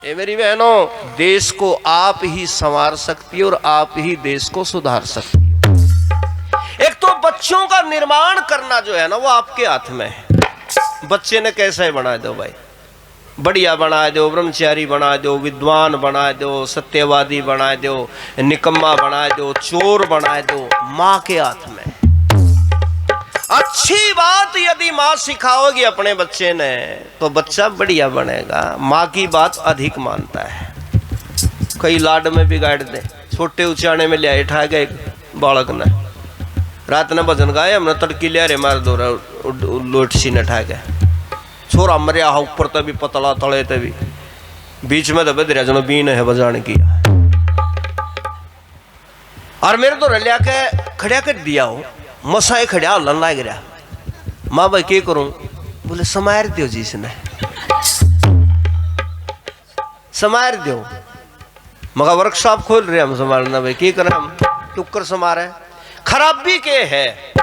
ये मेरी बहनों, देश को आप ही संवार सकती है और आप ही देश को सुधार सकती है। एक तो बच्चों का निर्माण करना जो है ना, वो आपके हाथ में है। बच्चे ने कैसे बना दो भाई, बढ़िया बना दो, ब्रह्मचारी बना दो, विद्वान बना दो, सत्यवादी बना दो, निकम्मा बना दो, चोर बना दो, माँ के हाथ में। अच्छी बात यदि माँ सिखाओगी अपने बच्चे ने तो बच्चा बढ़िया बनेगा। माँ की बात अधिक मानता है। कई लाड में बिगाड़ दे, छोटे उचाने में लिया ठा गए बालक ने, रात ने भजन गाए, हमने तड़की लिया रे मार दो लोट सी ने ठा गए, छोरा मरिया हा ऊपर तभी पतला तले तभी बीच में दबे दरिया जनो बीन है बजाने की। और मेरे तो रलिया के खड़िया कर दिया हो, मसाए खड़िया हलन लाग रहा। माँ भाई क्या करूं? बोले समार दो जी, इसने समार दो। मगर वर्कशॉप खोल रहे हम संभालना, भाई क्या करें हम, टुक्कर समारे खराबी के है।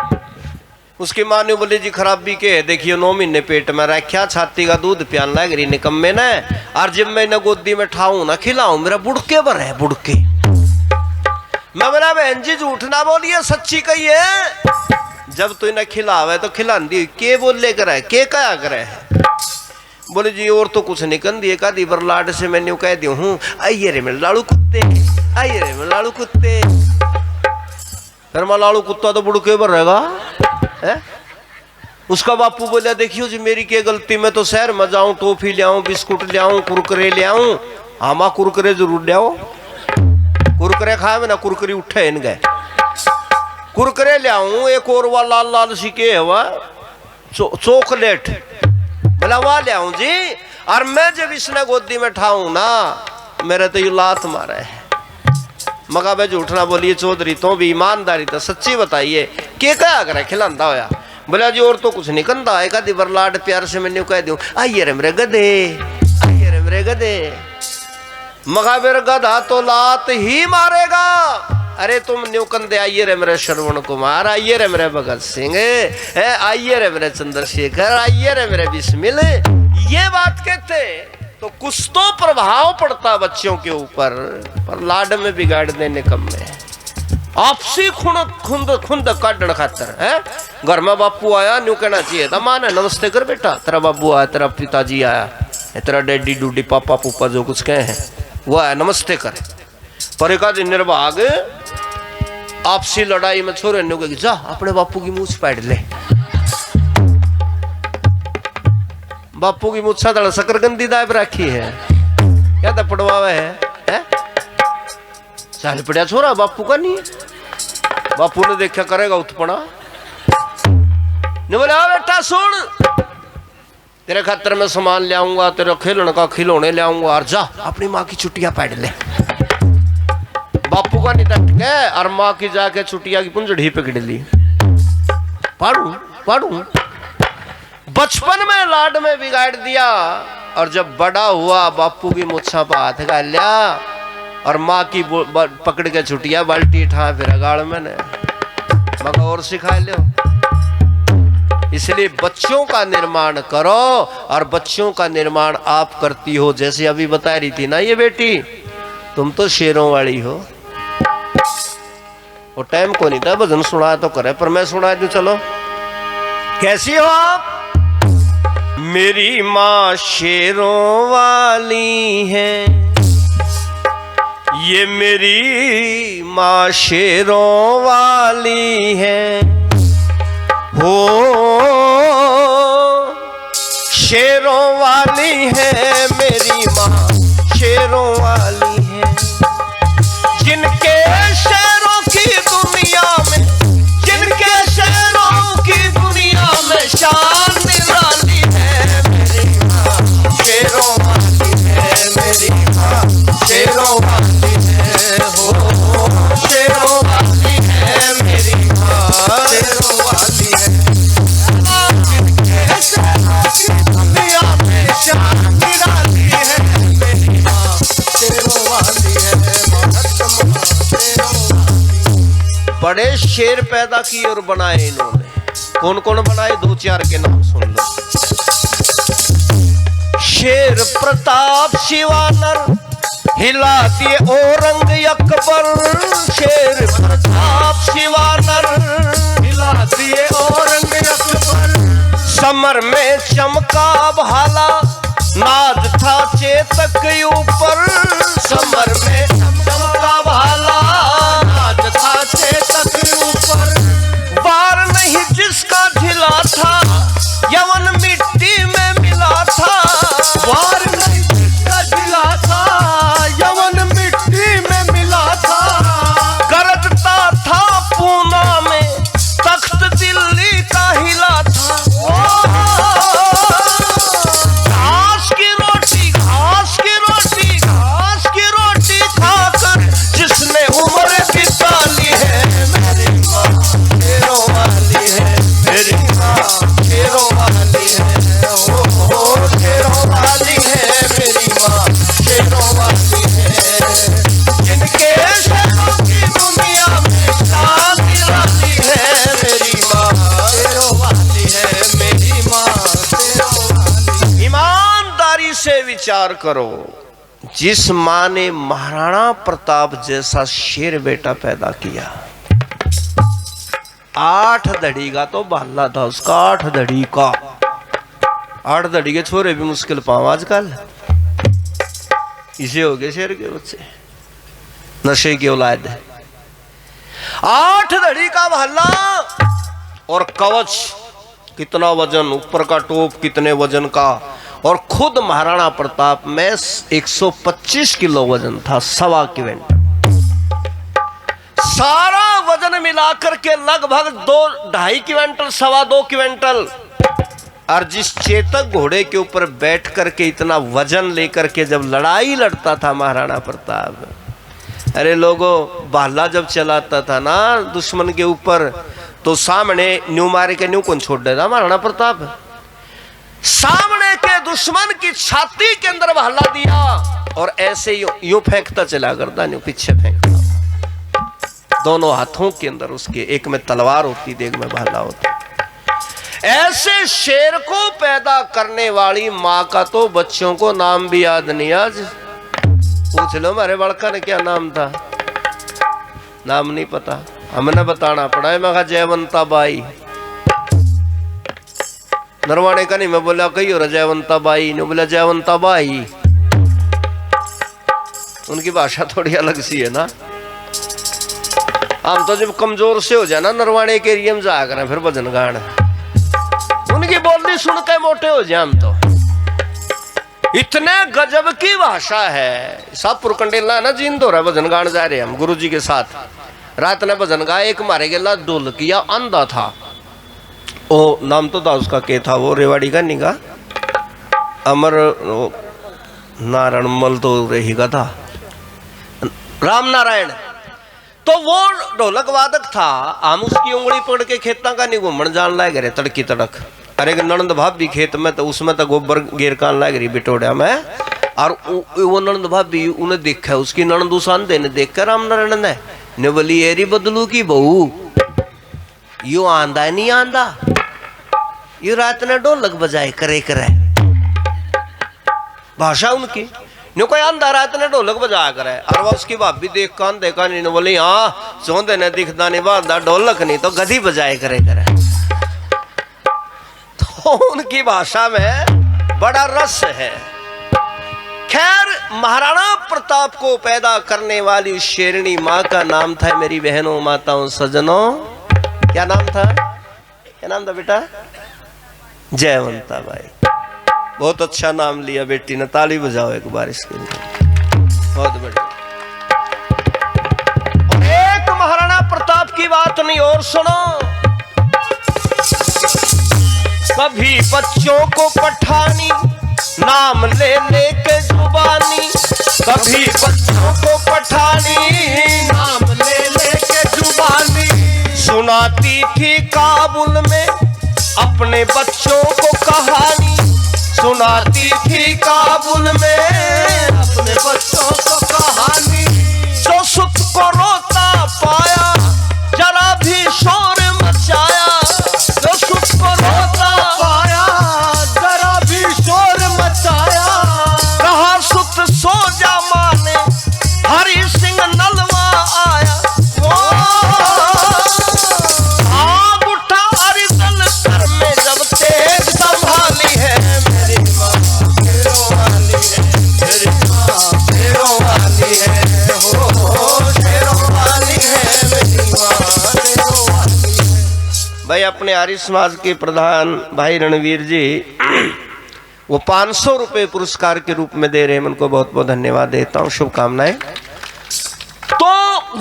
उसकी माँ ने बोले जी खराबी के है, देखिए 9 महीने पेट में रखा, छाती का दूध पियान लग रही निकम्मे ने, और जब मैं न गोदी में ठाऊं ना खिलाऊं, मेरा बुड़के पर है बुड़के। मैं बोला बहन जी झूठ ना बोलिए, सच्ची कही है। जब तू इन्हें खिलावे तो खिलांदी के बोले करे, के कया करे है। बोले जी और तो कुछ नहीं कर दिए का दीवर लाड से मैंने कह दी हूँ, आइए रे मेरे लाड़ू कुत्ते, आइए रे मेरे लाड़ू कुत्ते। फिर मैं लाड़ू कुत्ता तो बुड़के पर रहेगा है? उसका बापू बोला देखियो जी मेरी क्या गलती, मैं तो शहर में जाऊं, टॉफी ले आऊं, बिस्कुट ले आऊं, कुरकुरे ले आऊं। हाँ माँ कुरकुरे जरूर ले आओ, कुरकुरे खाए ना कुरकुरी उठे इन गए, कुरकुरे ले आऊं। एक और वाला लाल लाल सी के हवा चॉकलेट, बोला वाह ले आऊं जी। और मैं जब इसने गोदी में ठाऊं ना, मेरे तो ये लात मारा है। मगा मैं झूठ ना बोलिए चौधरी, तो भी ईमानदारी तो सच्ची बताइए के क्या करे खिलांदा होया। बोला जी और तो कुछ नहीं कंदा, एक आधी बार लाड प्यार से मैंने कह दूं, आइए रे मेरे गधे, आइए रे मेरे गधे। मगा मेरा गधा तो लात ही मारेगा। अरे तुम न्यू कंदे, आइए रे मेरे श्रवण कुमार, आइए रे मेरे भगत सिंह, आइए रे मेरे चंद्रशेखर, आइए रे मेरे बिस्मिल, ये बात कहते तो कुछ तो प्रभाव पड़ता बच्चों के ऊपर, पर लाड में बिगाड़ देने कम में आपसी खुंद काटने खातर है। घर में बापू आया न्यू कहना चाहिए था माँ ने, नमस्ते कर बेटा, तेरा बाबू आया, तेरा पिताजी आया, तेरा डैडी डूडी पापा पुपा जो कुछ कहे हैं वो आया, नमस्ते कर। पर एक आदि निर्भाग आपसी लड़ाई में छोरे ने कहा जा अपने बापू की मूछ पाड़ ले। बापू की मूछा तड़ा शकरगंदी दाब रखी है, क्या तो पड़वावे है? चाल पड़ा छोरा बापू का नहीं। बापू ने देखा करेगा उत्पड़ा, ने बोला बेटा सुन, तेरे खातर मैं सामान ले आऊंगा, तेरे खेलने का खिलौने ले आऊंगा, और जा अपनी माँ की छुट्टियां पाड़ ले। बापू का नहीं तट गए और माँ की जाके छुट्टियां की पुंजड़ी पकड़ ली। पाड़ू पाड़ू बचपन में लाड में बिगाड़ दिया, और जब बड़ा हुआ बापू की मुच्छा पर हाथ डाल लिया और माँ की पकड़ के छुट्टियां बाल्टी ठा फिर गाड़ में ने मगर और सिखा लो। इसलिए बच्चों का निर्माण करो, और बच्चों का निर्माण आप करती हो। जैसे अभी बता रही थी ना ये बेटी, तुम तो शेरों वाली हो। वो टाइम को नहीं था भजन सुना तो करे, पर मैं सुना दूं चलो। कैसी हो आप? मेरी माँ शेरों वाली है, ये मेरी माँ शेरों वाली है, हो शेरों वाली है मेरी माँ, शेरों वाली है। जिनके शेरों की दुनिया में, जिनके शेरों की दुनिया में शान निराली है, मेरी माँ शेरों वाली है, मेरी माँ शेरों वाली है, हो शेरों वाली है मेरी माँ, शेरों वाली है। जिनके शेरों की दुनिया में शान निराली है, मेरी माँ शेरों वाली है। बड़े शेर पैदा किए और बनाए इन्होंने। कौन कौन बनाए? 2-4 के नाम सुन लो। शेर प्रताप शिवानर हिला दिए औरंग अकबर। शेर प्रताप शिवानर हिला दिए औरंग अकबर। समर में चमका भाला नाज था चेतक ऊपर। समर में चमका भाला नाज था चेतक ऊपर। वार नहीं जिसका ढिला था यवन मिट्टी में मिला था। वार नहीं जिसका ढिला था यवन मिट्टी में मिला था। गरजता था पूना में तख्त दिल्ली का हिला था। घास की रोटी घास की रोटी घास की रोटी खाकर जिसने उम्र बिता ली है मेरी माँ शेरों वाली है। मेरी माँ शेरों वाली है। ओ शेरों वाली है मेरी माँ शेरों वाली है। जिनके शेरों की दुनिया में शान निराली है मेरी माँ शेरों वाली है। मेरी माँ शेरों वाली। ईमानदारी से विचार करो, जिस माँ ने महाराणा प्रताप जैसा शेर बेटा पैदा किया, 8 धड़ी का तो भाला था उसका। 8 धड़ी का, 8 धड़ी के छोरे भी मुश्किल पाओ आजकल। इसे हो गए शेर के बच्चे, नशे की औलाद है। 8 धड़ी का भाला और कवच, कितना वजन, ऊपर का टोप कितने वजन का। और खुद महाराणा प्रताप में 125 किलो वजन था, 1.25 क्विंटल। सारा वजन मिलाकर के लगभग 2-2.5 क्विंटल, 2.25 क्विंटल। और जिस चेतक घोड़े के ऊपर बैठ करके इतना वजन लेकर के जब लड़ाई लड़ता था महाराणा प्रताप, अरे लोगों, भाला जब चलाता था ना दुश्मन के ऊपर, तो सामने न्यू मारे के न्यू कौन छोड़ देता महाराणा प्रताप। सामने के दुश्मन की छाती के अंदर भाला दिया और ऐसे यूं फेंकता चला करता, न्यू पीछे फेंकता। दोनों हाथों के अंदर उसके, एक में तलवार होती थी, एक में भाला होता। ऐसे शेर को पैदा करने वाली माँ का तो बच्चों को नाम भी याद नहीं। आज पूछ लो हमारे बड़का ने क्या नाम था, नाम नहीं पता, हमने बताना पड़ा है। मैं कहा जयवंता बाई। नरवाणे का नहीं, मैं बोला कही हो रहा जयवंता बाई, ने बोला जयवंता बाई। उनकी भाषा थोड़ी अलग सी है ना। हम तो जब कमजोर से हो जाए ना नरवाणे के एरिया में जा कर फिर भजन गाना, उनकी बोली सुन के मोटे हो जाए हम तो। इतने गजब की भाषा है। सापुर कंडेला ना जींद हो रहा है, भजन गान जा रहे हम गुरु जी के साथ। रात ने भजन गाया, एक मारे गेला ढोल किया, अंधा था। ओ नाम तो था उसका, के था वो, रेवाड़ी का निगा अमर नारायण मल तो रहेगा था, राम नारायण। तो वो ढोलक वादक था। हम उसकी उंगली पकड़ के खेता का नहीं घूमन जान लाग रहे तड़की तड़क। अरे ननंद भाभी खेत में, तो उसमें तो गोबर घेर कान लाग रही बिटोड़िया में। और वो ननंद भाभी उन्हें देखा, उसकी ननंद उस आंधे ने देख कर राम नारायण ने बोली, एरी बदलू की बहू, यू आंदा नहीं आंदा, यू रात ने ढोलक बजाए करे करे। भाषा उनकी नो कोई आंधा रात ने ढोलक बजाया करे। और वो उसकी भाभी देख कान देखा नहीं, बोली हाँ सोंदे ने दिखता नहीं बांधा ढोलक नहीं तो गधी बजाए करे करे। तो उनकी भाषा में बड़ा रस है। खैर, महाराणा प्रताप को पैदा करने वाली शेरनी माँ का नाम था, मेरी बहनों माताओं सज्जनों, क्या नाम था? क्या नाम था बेटा? जयवंता बाई। बहुत अच्छा नाम लिया बेटी ने, ताली बजाओ एक बार इसके लिए, बहुत बढ़िया। और एक महाराणा प्रताप की बात नहीं और सुनो। कभी बच्चों को पठानी नाम ले लेके जुबानी, कभी बच्चों को पठानी नाम ले लेके जुबानी, सुनाती थी काबुल में अपने बच्चों को कहानी, सुनाती थी काबुल में अपने बच्चों को कहानी। जो सुख को रोता पाया जरा भी शोर मचाया, जो सुख को रोता पाया जरा भी शोर मचाया, भाई अपने आर्य समाज के प्रधान भाई रणवीर जी वो 500 रुपये पुरस्कार के रूप में दे रहे हैं। मैं उनको बहुत बहुत धन्यवाद देता हूँ, शुभकामनाएं। तो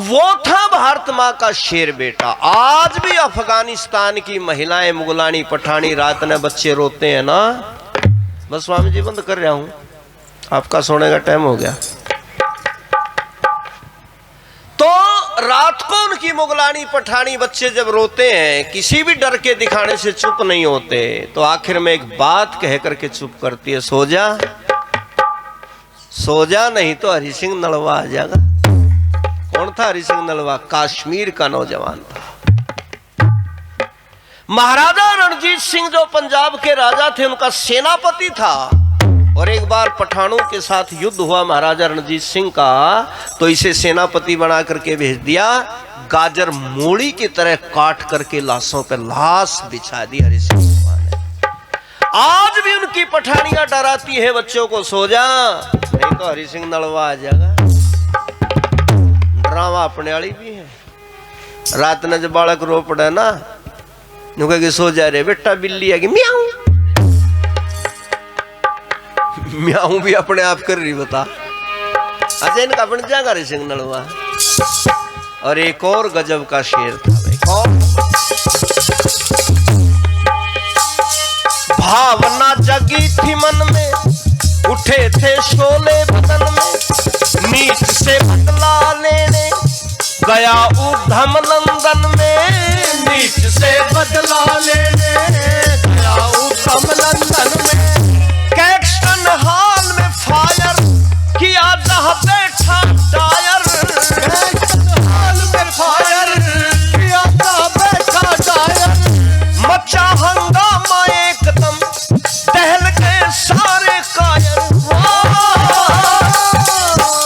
वो था भारत माँ का शेर बेटा। आज भी अफगानिस्तान की महिलाएं मुगलानी पठानी रात में बच्चे रोते हैं ना। बस स्वामी जी बंद कर रहा हूं, आपका सोने का टाइम हो गया। तो रात को उनकी मुगलानी पठानी बच्चे जब रोते हैं, किसी भी डर के दिखाने से चुप नहीं होते, तो आखिर में एक बात कह करके चुप करती है, सो जा, सो जा, नहीं तो हरि सिंह नलवा आ जाएगा। कौन था हरि सिंह नलवा? कश्मीर का नौजवान था। महाराजा रणजीत सिंह जो पंजाब के राजा थे, उनका सेनापति था। और एक बार पठानों के साथ युद्ध हुआ महाराजा रणजीत सिंह का, तो इसे सेनापति बना करके भेज दिया। गाजर मूली की तरह काट करके लाशों पर लाश बिछा दी हरि सिंह ने। आज भी उनकी पठानियां डराती है बच्चों को, सो जा, नहीं तो हरि सिंह नलवा आ जाएगा। ड्रामा अपने वाली भी है। रात ने जब बालक रो पड़ा ना, कहेगी सो जा रे बेटा, बिल्ली आएगी म्याऊं म्याऊं भी अपने आप कर रही, बता। अच्छा इनका बन जाएगा हरि सिंह नलवा। और एक और गजब का शेर था भाई, कौन? भावना जगी थी मन में, उठे थे शोले बदन में, नीच से बदला लेने गया ऊधम लंदन में, नीच से बदला लेने गया ऊधम लंदन में। कैक्सन हॉल में फायर किया जहां बैठा डायर, कैक्सन हॉल में फायर किया जहां बैठा डायर। मचा हंगामा एकदम, टहल के सारे कायर।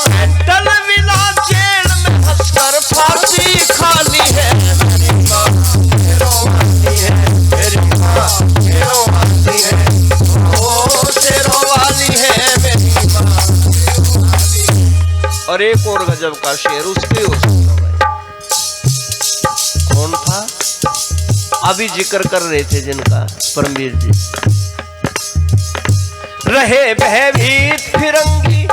सेंट्रल विला जेल में हंसकर फांसी खाली है मेरी माँ, शेरोवाली है मेरी माँ, शेरोवाली है, ओ शेरोवाली है मेरी माँ। और एक और गजब का शेर उसके हो सकता भाई, कौन था? अभी जिक्र कर रहे थे जिनका, परमवीर जी। रहे भयभीत फिरंगी,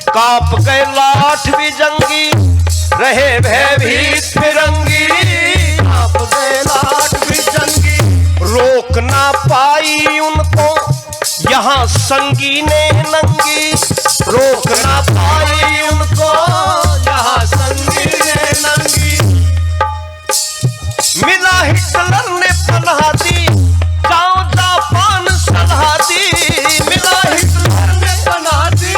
कांप गए लाठ भी जंगी, रहे भयभीत फिरंगी, कांप गए लाठ भी जंगी। रोक ना पाई उनको यहाँ संगीने नंगी, रोक ना पाई उनको यहाँ संगीने नंगी। मिला हिटलर ने पनाह दी, जाओ जापान सलाह दी, मिला हिटलर ने पनाह दी,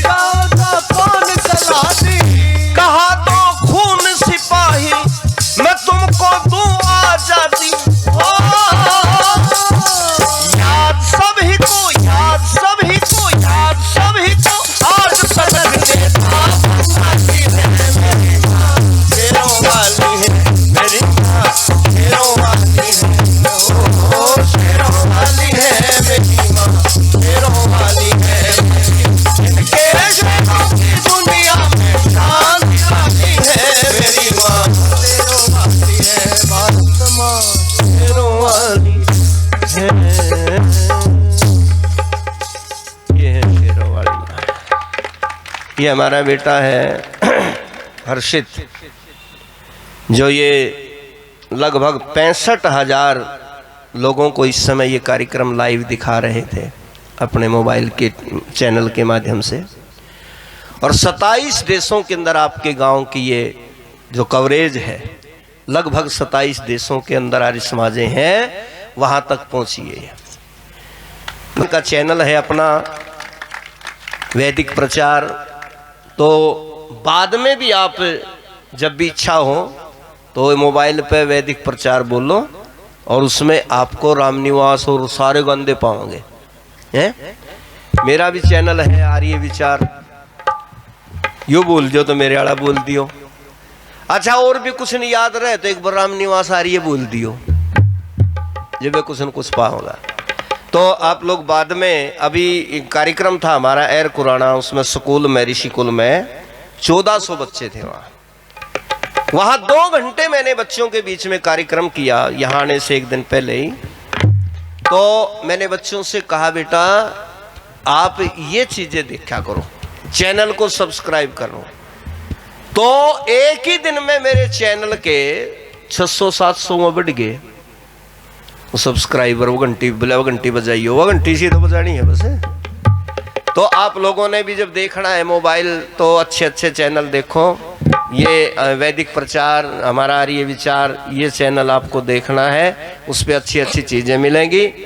जाओ जापान सलाह दी। कहा तो खून सिपाही मैं तुमको दूं आजादी। याद सभी को, याद सभी को, याद सभी को, आज सदन देता शेरोवाली है मेरी माँ, शेरोवाली है, ओ शेरोवाली है मेरी माँ, शेरोवाली है इनके शेरों की दुनिया में शांति वाली है मेरी माँ, शेरोवाली है भारत माँ, शेरोवाली है। ये है शेरोवाली माँ। ये हमारा बेटा है हर्षित, जो ये लगभग 65,000 लोगों को इस समय ये कार्यक्रम लाइव दिखा रहे थे अपने मोबाइल के चैनल के माध्यम से। और 27 देशों के अंदर आपके गांव की ये जो कवरेज है, लगभग 27 देशों के अंदर आर्य समाजें हैं, वहां तक पहुंची है। उनका चैनल है अपना वैदिक प्रचार। तो बाद में भी आप जब भी इच्छा हो तो मोबाइल पे वैदिक प्रचार बोलो, और उसमें आपको रामनिवास और सारे गंदे पाओगे हैं। मेरा भी चैनल है आर्य विचार, यो बोल दियो तो मेरे आड़ा बोल दियो। अच्छा और भी कुछ नहीं याद रहे तो एक बार रामनिवास आर्य बोल दियो, जब कुछ न कुछ पाओगा। तो आप लोग बाद में, अभी एक कार्यक्रम था हमारा एर कुराना, उसमें स्कूल में, ऋषि कुल में 1400 बच्चे थे वहाँ। वहां 2 घंटे मैंने बच्चों के बीच में कार्यक्रम किया, यहां आने से 1 दिन पहले ही। तो मैंने बच्चों से कहा, बेटा आप ये चीजें देखा करो, चैनल को सब्सक्राइब करो। तो एक ही दिन में मेरे चैनल के 600-700 में बढ़ गए सब्सक्राइबर। वो घंटी बजाइए, वो घंटी सी तो बजानी है बस। तो आप लोगों ने भी जब देखना है मोबाइल तो अच्छे अच्छे चैनल देखो। ये वैदिक प्रचार, हमारा आर्य विचार, ये चैनल आपको देखना है, उस पर अच्छी अच्छी चीजें मिलेंगी।